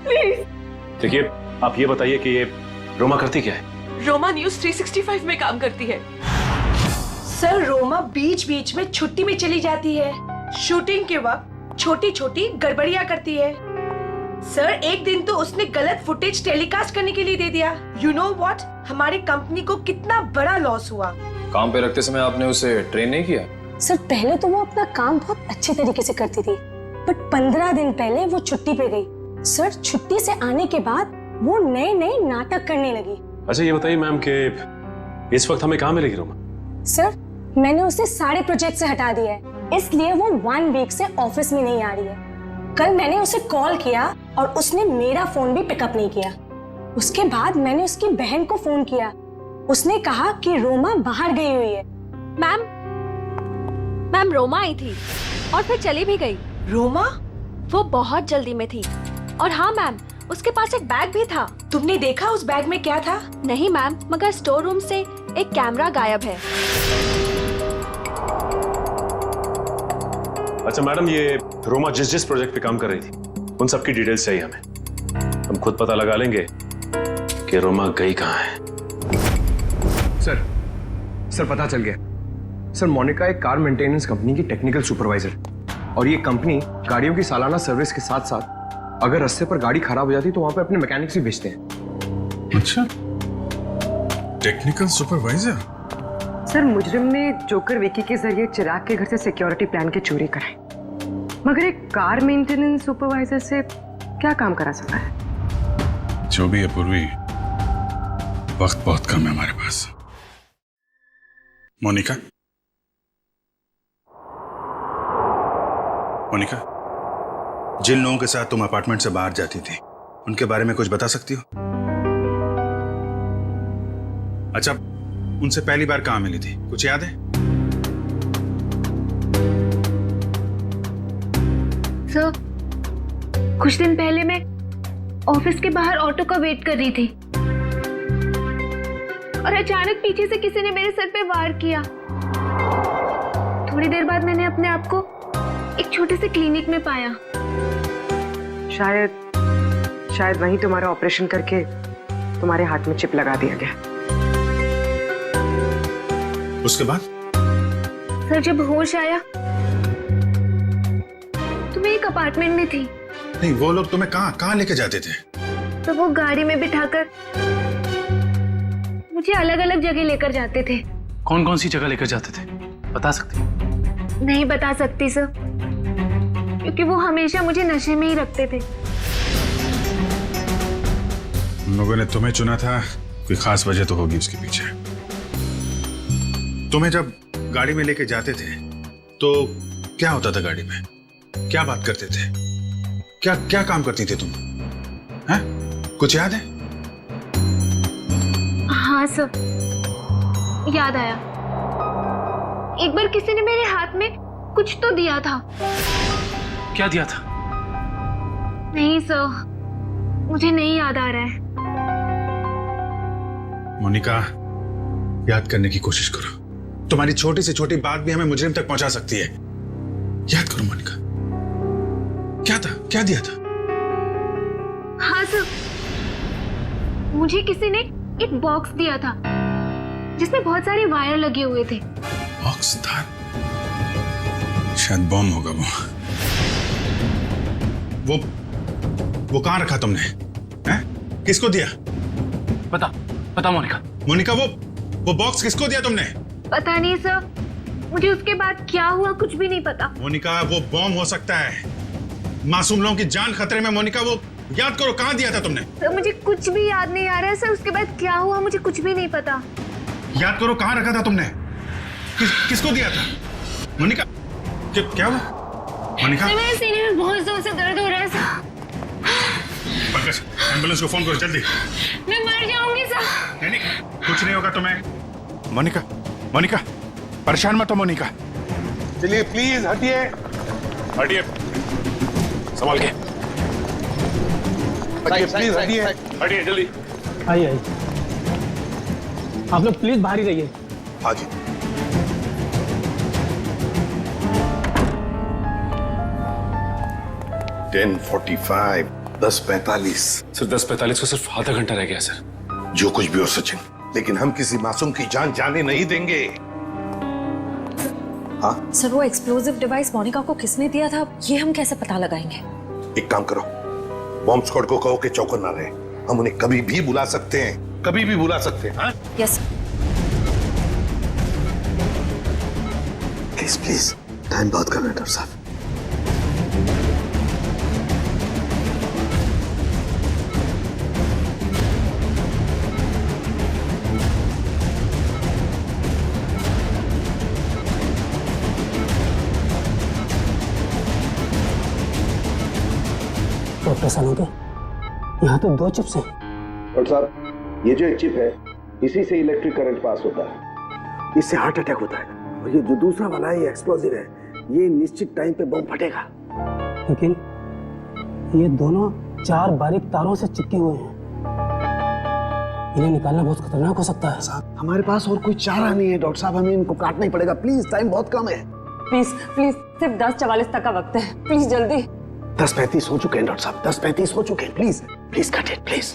Speaker 3: प्लीज।
Speaker 15: देखिए, आप ये बताइए कि ये रोमा करती क्या है?
Speaker 5: रोमा न्यूज़ 365 में काम करती है।
Speaker 20: सर, रोमा बीच बीच में छुट्टी में चली जाती है। शूटिंग के वक्त छोटी छोटी गड़बड़ियां करती है। सर, एक दिन तो उसने गलत फुटेज टेलीकास्ट करने के लिए दे दिया। यू नो व्हाट, हमारी कंपनी को कितना बड़ा लॉस हुआ।
Speaker 15: काम पे रखते समय आपने उसे ट्रेन नहीं किया?
Speaker 21: सर, पहले तो वो अपना काम बहुत अच्छे तरीके से करती थी, बट 15 दिन पहले वो छुट्टी पे गई। सर, छुट्टी से आने के बाद वो नए नए नाटक करने लगी।
Speaker 15: अच्छा, ये बताइए मैम कि इस वक्त हमें कहाँ मिलेगी रोमा?
Speaker 21: सर, मैंने उसे सारे प्रोजेक्ट से हटा दिया है, इसलिए वो 1 वीक से ऑफिस में नहीं आ रही है। कल मैंने उसे कॉल किया और उसने मेरा फोन भी पिकअप नहीं किया। उसके बाद मैंने उसकी बहन को फोन किया, उसने कहा कि रोमा बाहर गई हुई है।
Speaker 17: मैम रोमा आई थी और फिर चली भी गई।
Speaker 20: रोमा?
Speaker 17: वो बहुत जल्दी में थी। और हाँ मैम, उसके पास एक बैग भी था।
Speaker 20: तुमने देखा उस बैग में क्या था?
Speaker 17: नहीं मैम, मगर स्टोर रूम से एक कैमरा गायब है।
Speaker 15: अच्छा मैडम, ये रोमा जिस जिस प्रोजेक्ट पे काम कर रही थी उन सबकी डिटेल्स चाहिए हमें। हम खुद पता लगा लेंगे कि रोमा गई कहाँ है।
Speaker 2: सर पता चल गया। सर, मोनिका एक कार मेंटेनेंस कंपनी की टेक्निकल सुपरवाइजर, और ये कंपनी गाड़ियों की सालाना सर्विस के साथ साथ अगर रास्ते पर गाड़ी खराब हो जाती तो वहां पे अपने मैकेनिक्स भी भेजते हैं।
Speaker 8: अच्छा, टेक्निकल सुपरवाइजर।
Speaker 12: सर, मुजरिम ने जोकर विकी के जरिए चिराग के घर से सिक्योरिटी प्लान की चोरी कराई, मगर एक कार मेंटेनेंस सुपरवाइजर से क्या काम करा सकता है?
Speaker 8: जो भी है पूर्वी, वक्त बहुत कम है हमारे पास। मोनिका, जिन लोगों के साथ तुम अपार्टमेंट से बाहर जाती थी उनके बारे में कुछ बता सकती हो? अच्छा, उनसे पहली बार कहां मिली थी, कुछ याद है?
Speaker 17: सर, कुछ दिन पहले मैं ऑफिस के बाहर ऑटो का वेट कर रही थी और अचानक पीछे से किसी ने मेरे सर पे वार किया। थोड़ी देर बाद मैंने अपने आप को एक छोटे से क्लिनिक में पाया।
Speaker 12: शायद वहीं तुम्हारा ऑपरेशन करके तुम्हारे हाथ में चिप लगा दिया गया।
Speaker 8: उसके बाद?
Speaker 17: सर, जब होश आया तो मैं एक अपार्टमेंट में थी।
Speaker 8: नहीं, वो लोग तुम्हें कहाँ लेके जाते थे?
Speaker 17: तो वो गाड़ी में बिठाकर मुझे अलग अलग जगह लेकर जाते थे।
Speaker 9: कौन कौन सी जगह लेकर जाते थे, बता सकती?
Speaker 17: नहीं बता सकती सर, क्योंकि वो हमेशा मुझे नशे में ही रखते थे।
Speaker 8: उन लोगों ने तुम्हें चुना था, कोई खास वजह तो होगी उसके पीछे। तुम्हें जब गाड़ी में लेके जाते थे तो क्या होता था गाड़ी में? क्या बात करते थे? क्या काम करती थी तुम? हैं? कुछ याद है?
Speaker 17: हाँ सर, याद आया। एक बार किसी ने मेरे हाथ में कुछ तो दिया था।
Speaker 9: क्या दिया था?
Speaker 17: नहीं सर, मुझे नहीं याद आ रहा है।
Speaker 8: मोनिका, याद करने की कोशिश करो। तुम्हारी छोटी से छोटी बात भी हमें मुजरिम तक पहुंचा सकती है। याद करो मोनिका, क्या था, क्या दिया था?
Speaker 17: हाँ सर, मुझे किसी ने एक बॉक्स दिया था जिसमें बहुत सारे वायर लगे हुए थे।
Speaker 8: बॉक्स था, शायद बॉम्ब होगा वो कहाँ रखा तुमने? हैं? किसको दिया?
Speaker 9: पता मोनिका।
Speaker 8: मोनिका वो बॉक्स किसको दिया तुमने?
Speaker 17: पता नहीं सर, मुझे उसके बाद क्या हुआ कुछ भी नहीं पता।
Speaker 8: मोनिका वो बॉम्ब हो सकता है, मासूम लोगों की जान खतरे में। मोनिका वो याद करो, कहाँ दिया था तुमने?
Speaker 17: सर मुझे कुछ भी याद नहीं आ रहा है सर, उसके बाद क्या हुआ मुझे कुछ भी नहीं पता।
Speaker 8: याद करो, कहाँ रखा था तुमने? किसको दिया था? मोनिका क्या हुआ? मोनिका
Speaker 17: मेरे सीने में बहुत जोर से दर्द हो रहा है सर।
Speaker 8: पंकज, एम्बुलेंस को फोन करो जल्दी।
Speaker 17: मैं मर जाऊंगी सर।
Speaker 8: नहीं कुछ नहीं होगा तुम्हें। मोनिका परेशान मत हो मोनिका।
Speaker 2: चलिए प्लीज हटिए।
Speaker 15: संभाल के
Speaker 2: प्लीज हटिए।
Speaker 15: हटिए जल्दी।
Speaker 9: आइए आप लोग प्लीज बाहर ही रहिए।
Speaker 2: हाँ जी।
Speaker 7: $10:45, 10:45।
Speaker 15: सर 10:45 को सिर्फ आधा घंटा रह गया सर।
Speaker 7: जो कुछ भी हो सचिन, लेकिन हम किसी मासूम की जान जाने नहीं देंगे। हाँ
Speaker 18: सर, वो एक्सप्लोजिव डिवाइस मोनिका को किसने दिया था ये हम कैसे पता लगाएंगे?
Speaker 7: एक काम करो, बॉम्ब स्क्वाड को कहो कि चौकन ना रहे। हम उन्हें कभी भी बुला सकते हैं, कभी भी बुला सकते हैं। हाँ
Speaker 18: यस
Speaker 7: प्लीज टाइम बात कर रहे हैं डॉक्टर साहब।
Speaker 10: डॉक्टर साहब, यहाँ तो 2 चिप्स हैं।
Speaker 7: डॉक्टर साहब, ये जो एक चिप है, इसी से इलेक्ट्रिक करंट पास होता है, इससे हार्ट अटैक होता है। और ये जो दूसरा वाला है, ये एक्सप्लोजिव है, ये निश्चित टाइम पे बम फटेगा।
Speaker 10: लेकिन ये दोनों 4 बारीक तारों से चिपके हुए हैं, इन्हें निकालना बहुत खतरनाक हो सकता है।
Speaker 7: साहब, हमारे पास और कोई चारा नहीं है डॉक्टर साहब, हमें इनको काटना ही पड़ेगा। प्लीज, टाइम बहुत कम है।
Speaker 18: प्लीज सिर्फ 10:44 तक का वक्त है, प्लीज जल्दी।
Speaker 7: 10:35 हो चुके हैं डॉक्टर साहब, 10:35 हो चुके हैं। Please cut it please.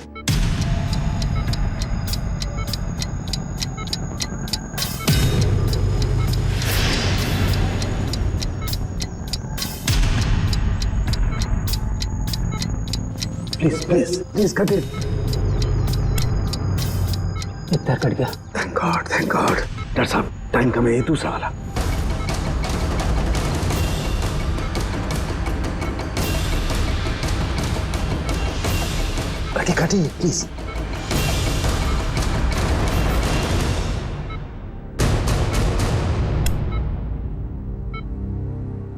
Speaker 7: Please cut it.
Speaker 10: इतना कट गया।
Speaker 7: Thank God. डॉक्टर साहब, टाइम कम है, ये दूसरा वाला। काटिए प्लीज।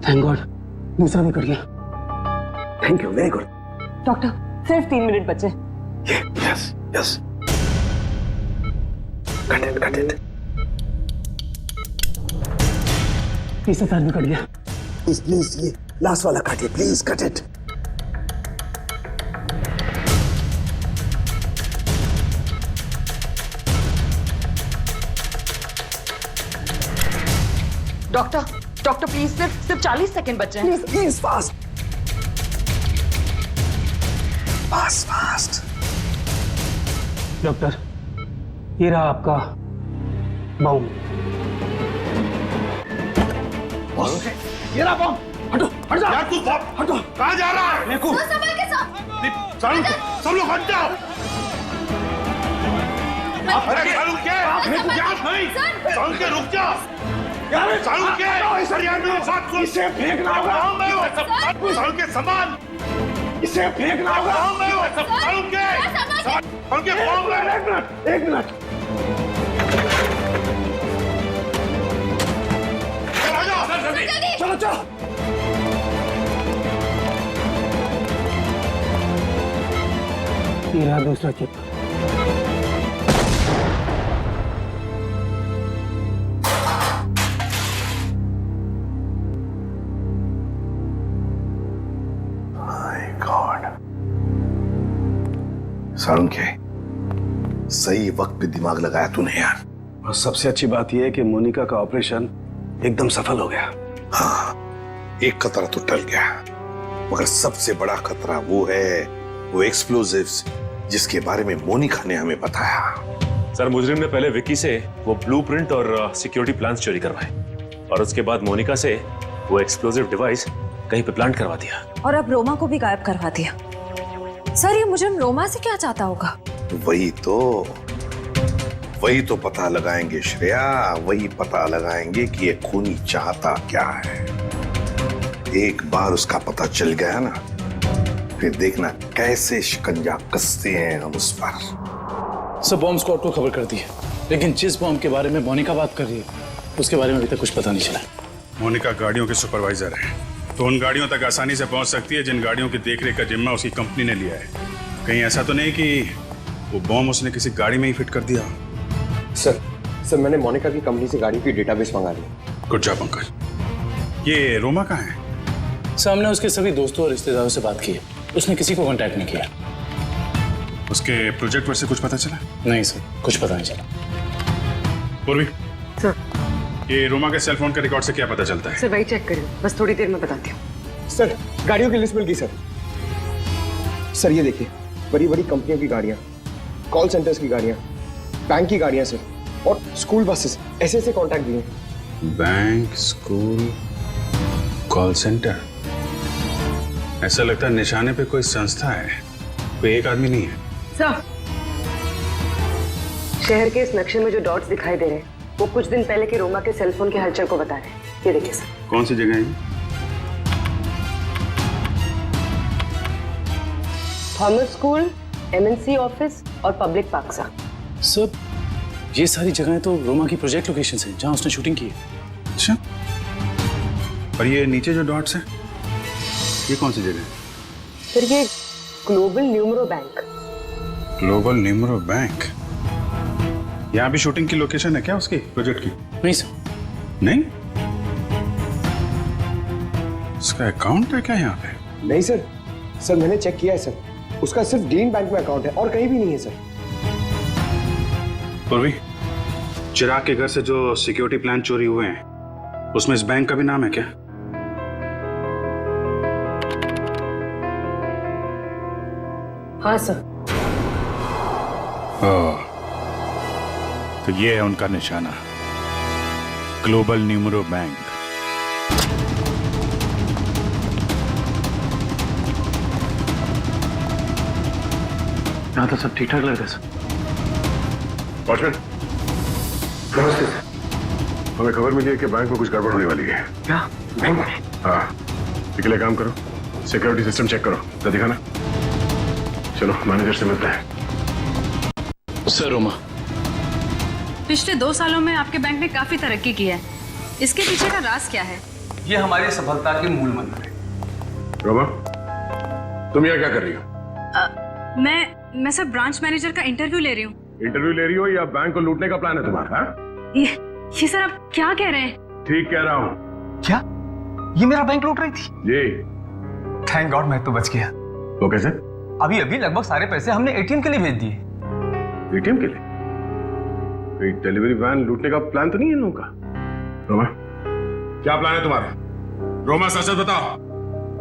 Speaker 10: थैंक गॉड, दूसरा भी कट गया।
Speaker 7: Thank you, very good.
Speaker 18: Doctor सिर्फ 3 मिनट बचे।
Speaker 7: Yes cut it.
Speaker 10: तीसरा तार भी कट गया।
Speaker 7: प्लीज ये लास्ट वाला काटिए, please cut it.
Speaker 3: Doctor please सिर्फ 40 सेकंड बचे हैं।
Speaker 7: Please fast.
Speaker 10: डॉक्टर, ये रहा आपका बॉम्ब।
Speaker 7: ये रहा बॉम्ब। हट जा यार, तू हटो। कहाँ जा रहा है? देखो
Speaker 17: संभाल के साथ।
Speaker 7: सब लोग हट जाओ। अरे सालू के सालू के रुक जा। सालू के साथ इसे फेंकना होगा। सालू के सामान इसे फेंकना होगा। सालू के एक मिनट। चलो
Speaker 10: ये रहा दूसरा चिप।
Speaker 7: सारुण के सही वक्त पे दिमाग लगाया तूने यार। और सबसे अच्छी बात यह है कि मोनिका का ऑपरेशन एकदम सफल हो गया। हाँ, एक खतरा तो टल गया, मगर सबसे बड़ा खतरा वो है, वो एक्सप्लोजिव्स जिसके बारे में मोनिका ने हमें बताया।
Speaker 15: सर मुजरिम ने पहले विक्की से वो ब्लूप्रिंट और सिक्योरिटी प्लान्स चोरी करवाए और उसके बाद मोनिका से वो एक्सप्लोजिव डिवाइस कहीं पे प्लांट करवा दिया
Speaker 18: और अब रोमा को भी गायब करवा दिया। सर, ये मुजरिम रोमा से क्या चाहता होगा?
Speaker 7: वही तो पता लगाएंगे श्रेया, वही पता लगाएंगे कि ये खूनी चाहता क्या है। एक बार उसका पता चल गया ना, फिर देखना कैसे शिकंजा कसते हैं हम उस पर।
Speaker 9: सब बॉम्ब स्क्वाड को खबर कर दी है, लेकिन जिस बॉम्ब के बारे में मोनिका बात कर रही है उसके बारे में अभी तक कुछ पता नहीं चला।
Speaker 8: मोनिका गाड़ियों के सुपरवाइजर है, तो उन गाड़ियों तक आसानी से पहुंच सकती है जिन गाड़ियों की देखरेख का जिम्मा उसकी कंपनी ने लिया है। कहीं ऐसा तो नहीं कि वो बॉम्ब उसने किसी गाड़ी में ही फिट कर दिया?
Speaker 2: सर मैंने मोनिका की कंपनी से गाड़ी की डेटाबेस मंगा ली।
Speaker 8: Good job Pankaj. ये रोमा कहाँ है?
Speaker 9: सामने उसके सभी दोस्तों और रिश्तेदारों से बात की है, उसने किसी को कांटेक्ट नहीं किया।
Speaker 8: उसके प्रोजेक्ट पर से कुछ पता चला?
Speaker 9: नहीं सर, कुछ पता नहीं चला।
Speaker 8: पूर्वी
Speaker 12: सर,
Speaker 8: ये रोमा के सेल फोन के रिकॉर्ड से क्या पता चलता है?
Speaker 12: सर वही चेक करिए, बस थोड़ी देर में बताती हूँ।
Speaker 2: सर गाड़ियों की लिस्ट मिल गई सर ये देखिए, बड़ी बड़ी कंपनियों की गाड़ियाँ, कॉल सेंटर्स की गाड़ियाँ, बैंक की गाड़ियाँ सर, और स्कूल बसेस, ऐसे कॉन्टैक्ट दिए।
Speaker 8: Bank, school, call centre. ऐसा लगता है निशाने पे कोई संस्था है, कोई एक आदमी नहीं है।
Speaker 12: सर, शहर के इस नक्शे में जो डॉट्स दिखाई दे रहे हैं वो कुछ दिन पहले के रोमा के सेलफोन के हलचल को बता रहे हैं। ये देखिए सर।
Speaker 8: कौन सी जगह है?
Speaker 12: थॉमस स्कूल, एमएनसी ऑफिस और पब्लिक पार्क सा।
Speaker 9: सब ये सारी जगहें तो रोमा की प्रोजेक्ट लोकेशंस हैं जहां उसने शूटिंग की है।
Speaker 8: अच्छा, और ये नीचे जो डॉट्स हैं ये कौन सी जगह है?
Speaker 12: सर ये global numero bank.
Speaker 8: Global numero bank? यहाँ भी शूटिंग की लोकेशन है क्या उसकी प्रोजेक्ट की?
Speaker 9: नहीं सर।
Speaker 8: नहीं? उसका अकाउंट है क्या यहाँ पे?
Speaker 2: नहीं सर मैंने चेक किया है सर, उसका सिर्फ ग्रीन बैंक में अकाउंट है और कहीं भी नहीं है सर।
Speaker 8: पूर्वी, चिराग के घर से जो सिक्योरिटी प्लान चोरी हुए हैं उसमें इस बैंक का भी नाम है क्या?
Speaker 12: हाँ सर।
Speaker 8: तो ये है उनका निशाना, ग्लोबल न्यूमरो बैंक।
Speaker 9: यहाँ तो सब ठीक ठाक लग रहा है सर।
Speaker 7: वॉचमैन, नमस्ते सर। हमें खबर मिली है कि बैंक में कुछ गड़बड़ होने वाली है।
Speaker 2: क्या बैंक में?
Speaker 7: हाँ, इसके लिए काम करो, सिक्योरिटी सिस्टम चेक करो, तो दिखाना। चलो मैनेजर से मिलते हैं।
Speaker 9: सर रोमा,
Speaker 18: पिछले 2 सालों में आपके बैंक ने काफी तरक्की की है, इसके पीछे का राज क्या है?
Speaker 14: ये हमारी सफलता के मूल मंत्र है।
Speaker 7: रोमा, तुम यहाँ क्या कर रही हो?
Speaker 18: मैं सर ब्रांच मैनेजर का इंटरव्यू ले रही हूँ।
Speaker 7: इंटरव्यू ले रही हो या बैंक को लूटने का प्लान है तुम्हारा?
Speaker 18: ये सर आप क्या कह रहे हैं?
Speaker 7: ठीक कह रहा हूँ।
Speaker 14: क्या ये मेरा बैंक लूट रही थी?
Speaker 7: जी।
Speaker 14: थैंक गॉड मैं तो बच गया।
Speaker 7: वो कैसे?
Speaker 14: अभी लगभग सारे पैसे हमने एटीएम के लिए भेज दिए।
Speaker 7: एटीएम के लिए? कोई डिलीवरी वैन लूटने का प्लान तो नहीं है इन लोगों का? रोमा, क्या प्लान है तुम्हारा? रोमा सच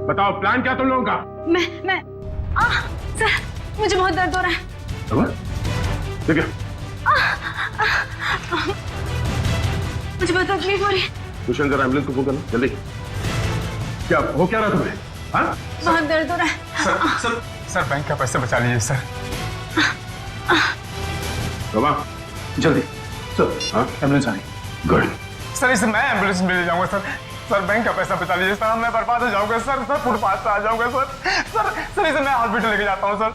Speaker 7: बताओ प्लान क्या तुम लोगों का?
Speaker 18: मैं सर मुझे बहुत दर्द हो रहा है।
Speaker 7: रोमा, ठीक है।
Speaker 18: मुझे बहुत तकलीफ हो रही है।
Speaker 7: दुष्यंत जरा एम्बुलेंस को फोन करना जल्दी। क्या हो क्या रहा तुम्हें? हाँ?
Speaker 18: बहुत दर्द हो रहा है।
Speaker 14: सर बैंक का पैसा बचा लीजिए सर।
Speaker 7: रोमा,
Speaker 9: जल्दी
Speaker 7: सर। हाँ,
Speaker 9: एम्बुलेंस आ रही।
Speaker 7: गुड।
Speaker 14: सर इसे मैं एम्बुलेंस में ले जाऊंगा सर बैंक का पैसा बचा लीजिए सर, मैं बर्बाद हो जाऊंगा सर फुटपाथ पे आ जाऊंगा सर इसे मैं हॉस्पिटल लेके जाता हूँ सर।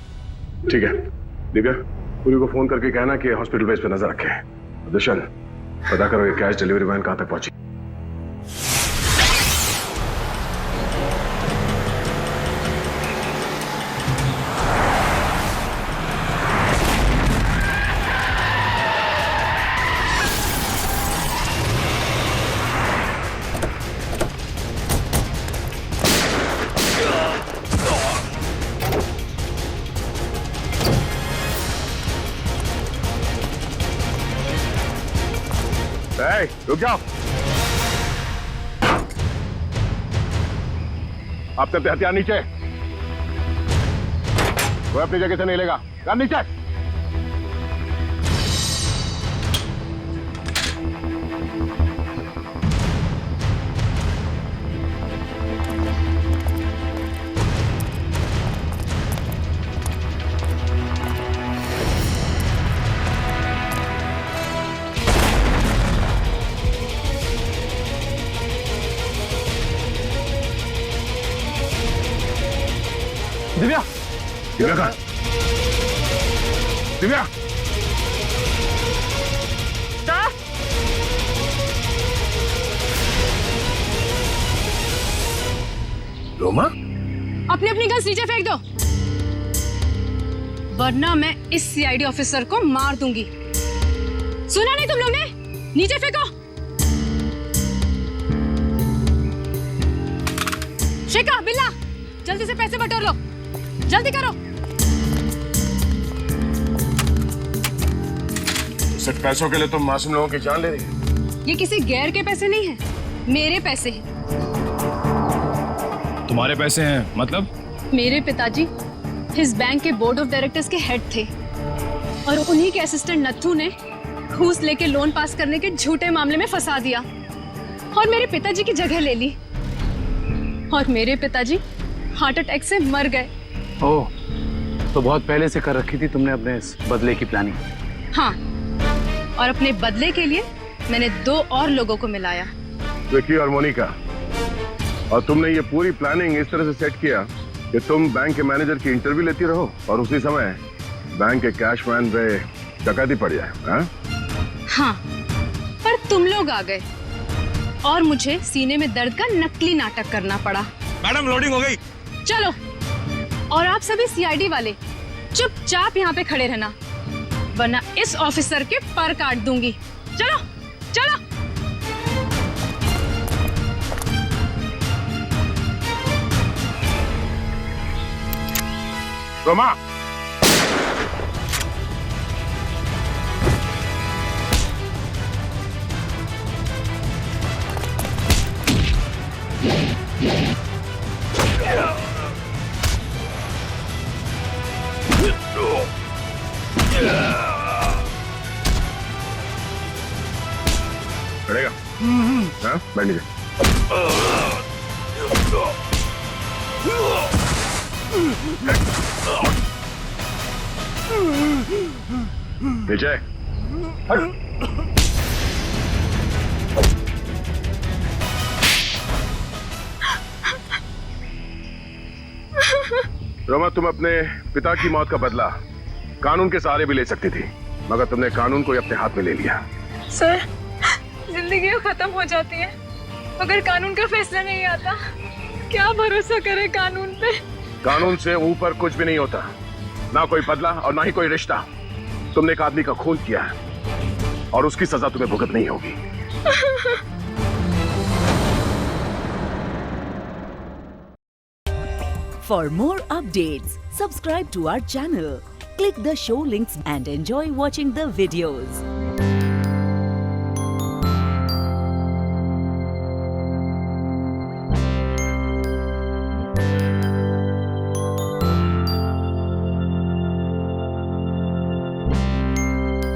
Speaker 7: ठीक है, दिव्या पूरी को फोन करके कहना कि हॉस्पिटल बेस पे नजर रखे। दुष्यंत, पता करो ये कैश डिलीवरी वैन कहां तक पहुंची। रुक जाओ। आप सबके हथियार नीचे, कोई अपनी जगह से नहीं लेगा। नीचे। दिव्या कहाँ? दिव्या रोमा,
Speaker 18: अपनी अपनी गन्स नीचे फेंक दो, वरना मैं इस सीआईडी ऑफिसर को मार दूंगी। सुना नहीं तुम लोग ने? नीचे फेंको। शिका, बिल्ला, जल्दी से पैसे बटोर लो, जल्दी करो।
Speaker 7: सिर्फ पैसों के लिए तुम मासूम लोगों की जान ले रही है?
Speaker 18: ये किसी गैर के पैसे नहीं है, मेरे पैसे हैं।
Speaker 7: तुम्हारे पैसे हैं मतलब?
Speaker 18: मेरे पिताजी इस बैंक के बोर्ड ऑफ डायरेक्टर्स के हेड थे और उन्हीं के असिस्टेंट नत्थू ने घूस लेके लोन पास करने के झूठे मामले में फंसा दिया और मेरे पिताजी की जगह ले ली और मेरे पिताजी हार्ट अटैक से मर गए।
Speaker 9: ओह, तो बहुत पहले से कर रखी थी तुमने अपने इस बदले की प्लानिंग?
Speaker 18: हाँ, और अपने बदले के लिए मैंने 2 और लोगों को मिलाया,
Speaker 7: विकी और मोनिका। और तुमने ये पूरी प्लानिंग इस तरह से सेट किया कि तुम बैंक के मैनेजर की इंटरव्यू लेती रहो और उसी समय बैंक के कैशमैन पे डकैती पड़ जाए।
Speaker 18: हाँ, पर तुम लोग आ गए और मुझे सीने में दर्द का नकली नाटक करना पड़ा।
Speaker 7: मैडम, लोडिंग हो गई।
Speaker 18: चलो, और आप सभी सीआईडी वाले चुपचाप यहाँ पे खड़े रहना, वरना इस ऑफिसर के पर काट दूंगी। चलो चलो।
Speaker 7: रोमा, चढ़ेगा? हाँ, बैठ नीचे। नीचे हट। रोमा, तुम अपने पिता की मौत का बदला कानून के सहारे भी ले सकती थी, मगर तुमने कानून को ही अपने हाथ में ले लिया।
Speaker 18: सर, जिंदगी खत्म हो जाती है मगर कानून का फैसला नहीं आता। क्या भरोसा करे कानून पे?
Speaker 7: कानून से ऊपर कुछ भी नहीं होता, ना कोई बदला और ना ही कोई रिश्ता। तुमने एक आदमी का खून किया है और उसकी सजा तुम्हें भुगतनी होगी।
Speaker 6: For more updates, subscribe to our channel, click the show links and enjoy watching the videos.